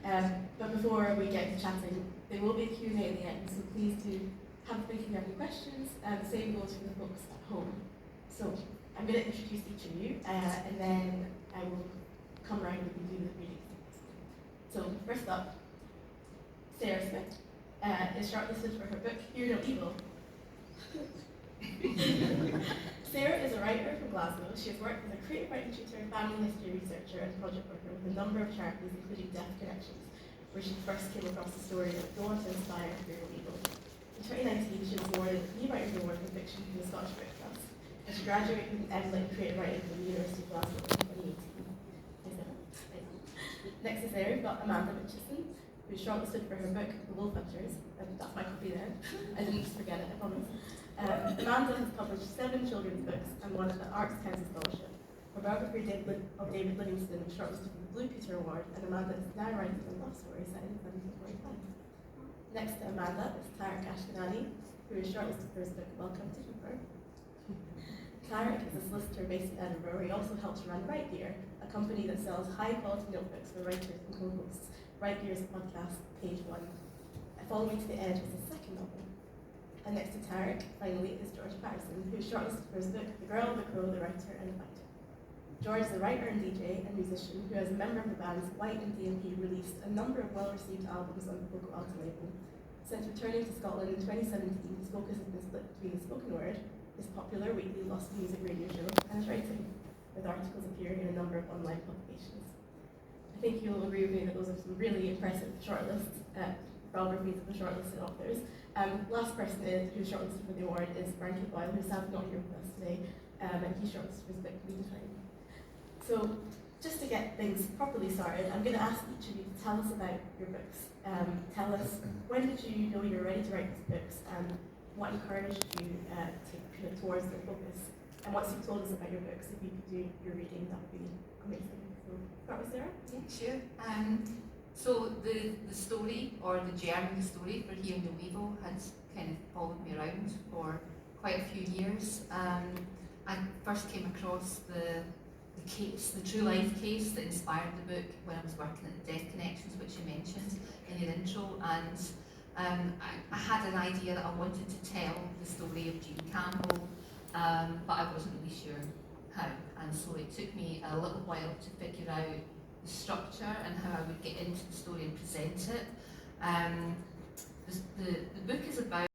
But before we get into chatting, there will be a Q&A at the end, so please do have a think if you have any questions, and the same goes for the folks at home. So I'm going to introduce each of you, and then I will come around and do the reading. So first up, Sarah Smith is shortlisted for her book, Hear No Evil. Sarah is a writer from Glasgow. She has worked as a creative writing tutor, family history researcher, and project worker with a number of charities, including Deaf Connections, where she first came across the story that go on to inspire Hear No Evil. In 2019, she was awarded the New Writers Award for Fiction from the Scottish Book Trust, and she graduated with an MLA in creative writing from the University of Glasgow in 2018. Next is there, we've got Amanda Mitchison, who's shortlisted for her book, The Wolf Hunters, and that's my copy there. I didn't just forget it, I promise. Amanda has published 7 children's books and won the Arts Council Scholarship. Her biography of David Livingstone was shortlisted for the Blue Peter Award, and Amanda is now writing a love story set in 1745. Next to Amanda is Tarek Ashkenani, who is shortlisted for his book, Welcome to Cooper. Tarek is a solicitor based in Edinburgh, where he also helps run Write Gear, a company that sells high-quality notebooks for writers and co-hosts. Write Gear's podcast, Page 1. Follow Me to the Edge is his second novel. And next to Tarek, finally, is George Patterson, who is shortlisted for his book, The Girl, the Crow, the Writer, and the Fighter. George is a writer and DJ and musician who, as a member of the bands White and DNP, released a number of well-received albums on the Poco Alto label. Since returning to Scotland in 2017, his focus has been split between the spoken word, his popular weekly Lost Music radio show, and his writing, with articles appearing in a number of online publications. I think you'll agree with me that those are some really impressive shortlists, biographies of the shortlisted authors. Last person who's shortlisted for the award is Frankie Boyle, who's sadly not here with us today, and he's shortlisted for his book, Lead Time. So, just to get things properly started, I'm going to ask each of you to tell us about your books. Tell us, when did you know you were ready to write these books, and what encouraged you towards their focus? And once you've told us about your books, if you could do your reading, that would be amazing. So, start with Sarah. Yeah, sure. So the story, or the journey, the story for Hear No Evil has kind of followed me around for quite a few years. I first came across the case, the true life case that inspired the book when I was working at Deaf Connections, which you mentioned in your intro, and I had an idea that I wanted to tell the story of Jean Campbell, but I wasn't really sure how, and so it took me a little while to figure out the structure and how I would get into the story and present it. The book is about